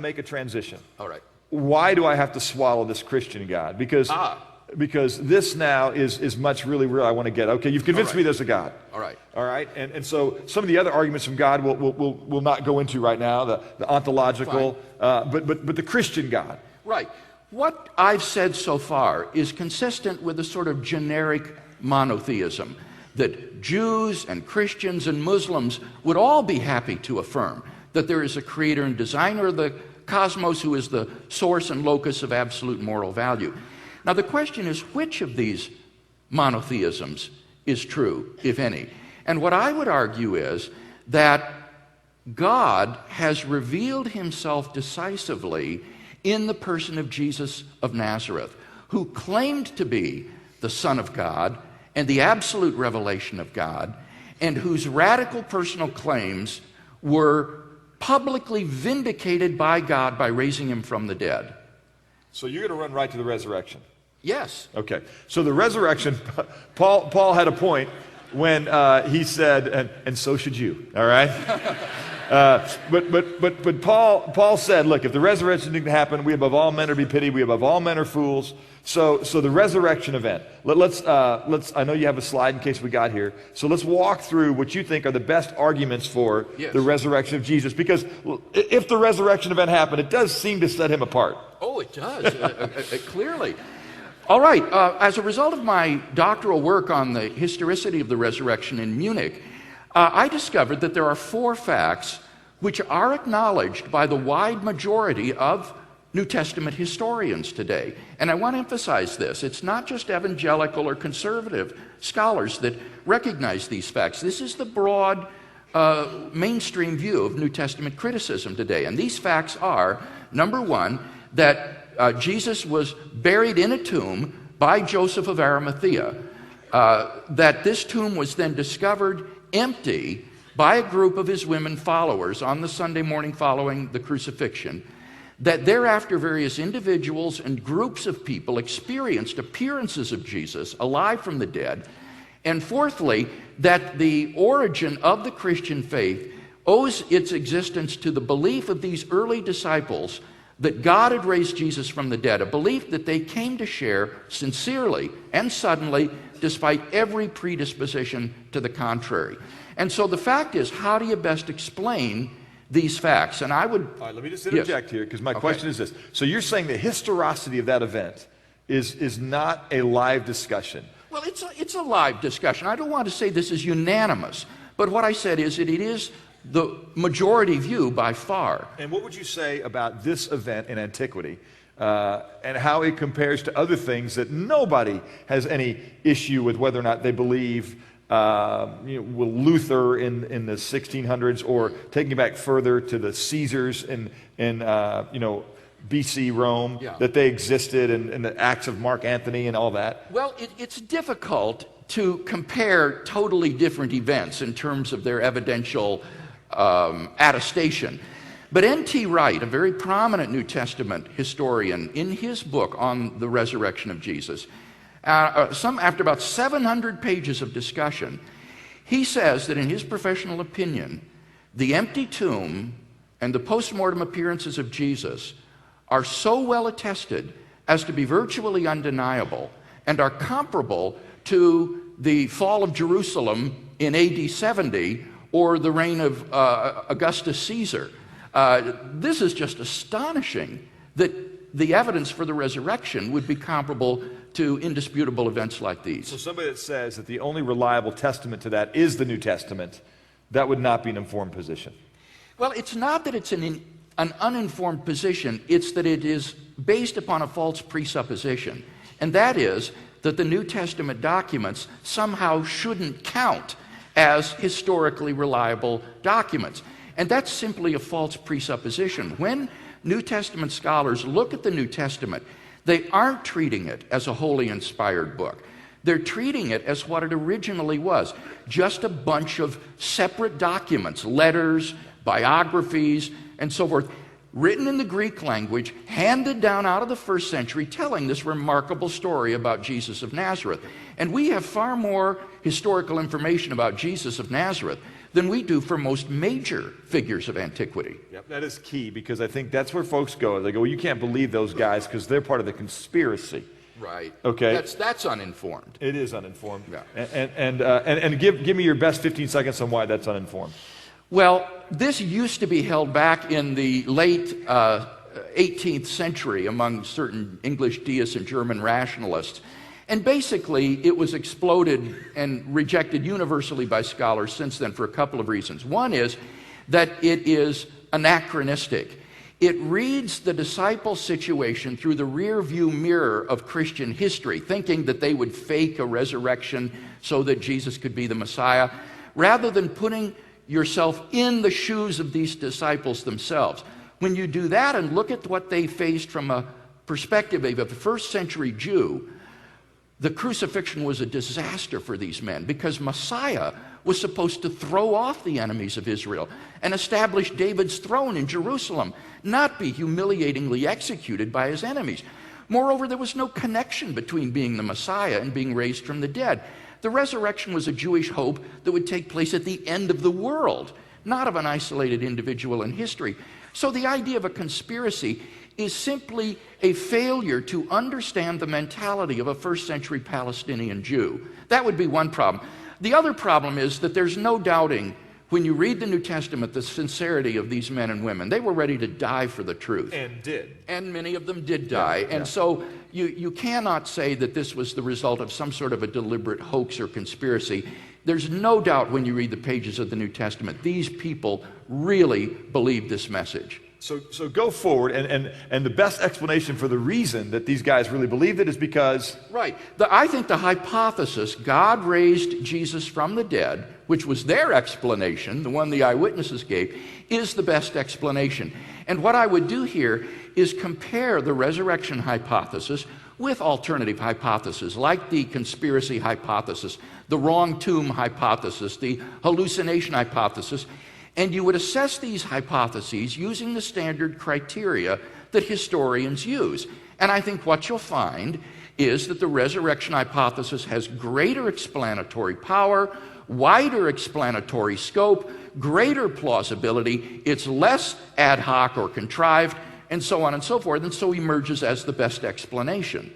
make a transition. All right. Why do I have to swallow this Christian God? Because this now is much really where I want to get. Okay, you've convinced me there's a God. All right. All right, and so some of the other arguments from God we'll not go into right now, the ontological, but the Christian God. Right. What I've said so far is consistent with a sort of generic monotheism that Jews and Christians and Muslims would all be happy to affirm, that there is a creator and designer of the cosmos who is the source and locus of absolute moral value. Now the question is, which of these monotheisms is true, if any? And what I would argue is that God has revealed himself decisively in the person of Jesus of Nazareth, who claimed to be the Son of God and the absolute revelation of God, and whose radical personal claims were publicly vindicated by God by raising him from the dead. So you're going to run right to the resurrection? Yes. Okay. So the resurrection, Paul had a point when he said, and so should you, all right? But Paul said, look, if the resurrection didn't happen, we above all men are to be pitied, we above all men are fools. So the resurrection event. Let's. I know you have a slide in case we got here. So let's walk through what you think are the best arguments for the resurrection of Jesus. Because if the resurrection event happened, it does seem to set him apart. Oh, it does, clearly. All right. As a result of my doctoral work on the historicity of the resurrection in Munich, I discovered that there are 4 facts which are acknowledged by the wide majority of New Testament historians today. And I want to emphasize this. It's not just evangelical or conservative scholars that recognize these facts. This is the broad mainstream view of New Testament criticism today. And these facts are, number 1, that Jesus was buried in a tomb by Joseph of Arimathea, that this tomb was then discovered empty by a group of his women followers on the Sunday morning following the crucifixion, that thereafter various individuals and groups of people experienced appearances of Jesus alive from the dead, and fourthly, that the origin of the Christian faith owes its existence to the belief of these early disciples that God had raised Jesus from the dead, a belief that they came to share sincerely and suddenly, despite every predisposition to the contrary. And so the fact is, how do you best explain these facts? And I would... All right, let me just interject here, because my question is this. So you're saying the historicity of that event is not a live discussion? Well, it's a live discussion. I don't want to say this is unanimous, but what I said is that it is the majority view by far. And what would you say about this event in antiquity and how it compares to other things that nobody has any issue with, whether or not they believe with Luther in the 1600s, or taking it back further to the Caesars in BC Rome, that they existed, and the Acts of Mark Antony and all that? Well, it's difficult to compare totally different events in terms of their evidential attestation. But N.T. Wright, a very prominent New Testament historian, in his book on the resurrection of Jesus, after about 700 pages of discussion, he says that in his professional opinion, the empty tomb and the post-mortem appearances of Jesus are so well attested as to be virtually undeniable and are comparable to the fall of Jerusalem in AD 70 or the reign of Augustus Caesar. This is just astonishing that the evidence for the resurrection would be comparable to indisputable events like these. So somebody that says that the only reliable testament to that is the New Testament, that would not be an informed position? Well, it's not that it's an uninformed position, it's that it is based upon a false presupposition, and that is that the New Testament documents somehow shouldn't count as historically reliable documents. And that's simply a false presupposition. When New Testament scholars look at the New Testament, they aren't treating it as a wholly inspired book. They're treating it as what it originally was, just a bunch of separate documents, letters, biographies, and so forth, written in the Greek language, handed down out of the first century, telling this remarkable story about Jesus of Nazareth. And we have far more historical information about Jesus of Nazareth than we do for most major figures of antiquity. Yep, that is key, because I think that's where folks go. They go, well, you can't believe those guys because they're part of the conspiracy. Right. Okay. That's uninformed. It is uninformed. Yeah. And give me your best 15 seconds on why that's uninformed. Well, this used to be held back in the late 18th century among certain English deists and German rationalists. And basically, it was exploded and rejected universally by scholars since then for a couple of reasons. One is that it is anachronistic. It reads the disciples' situation through the rear view mirror of Christian history, thinking that they would fake a resurrection so that Jesus could be the Messiah, rather than putting yourself in the shoes of these disciples themselves. When you do that and look at what they faced from a perspective of a first century Jew, the crucifixion was a disaster for these men, because Messiah was supposed to throw off the enemies of Israel and establish David's throne in Jerusalem, not be humiliatingly executed by his enemies. Moreover, there was no connection between being the Messiah and being raised from the dead. The resurrection was a Jewish hope that would take place at the end of the world, not of an isolated individual in history. So the idea of a conspiracy is simply a failure to understand the mentality of a first century Palestinian Jew. That would be one problem. The other problem is that there's no doubting, when you read the New Testament, the sincerity of these men and women. They were ready to die for the truth. And did. And many of them did die. And so you cannot say that this was the result of some sort of a deliberate hoax or conspiracy. There's no doubt when you read the pages of the New Testament, these people really believed this message. So go forward, and the best explanation for the reason that these guys really believed it is because... Right. I think the hypothesis, God raised Jesus from the dead, which was their explanation, the one the eyewitnesses gave, is the best explanation. And what I would do here is compare the resurrection hypothesis with alternative hypotheses, like the conspiracy hypothesis, the wrong tomb hypothesis, the hallucination hypothesis, and you would assess these hypotheses using the standard criteria that historians use. And I think what you'll find is that the resurrection hypothesis has greater explanatory power, wider explanatory scope, greater plausibility, it's less ad hoc or contrived, and so on and so forth, and so emerges as the best explanation.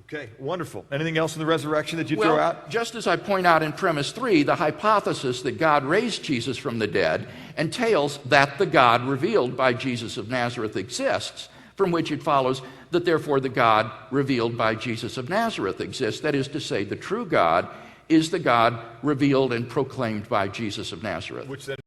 Okay, wonderful. Anything else in the resurrection that you throw out? Just as I point out in premise 3, the hypothesis that God raised Jesus from the dead entails that the God revealed by Jesus of Nazareth exists, from which it follows that therefore the God revealed by Jesus of Nazareth exists. That is to say, the true God is the God revealed and proclaimed by Jesus of Nazareth. Which then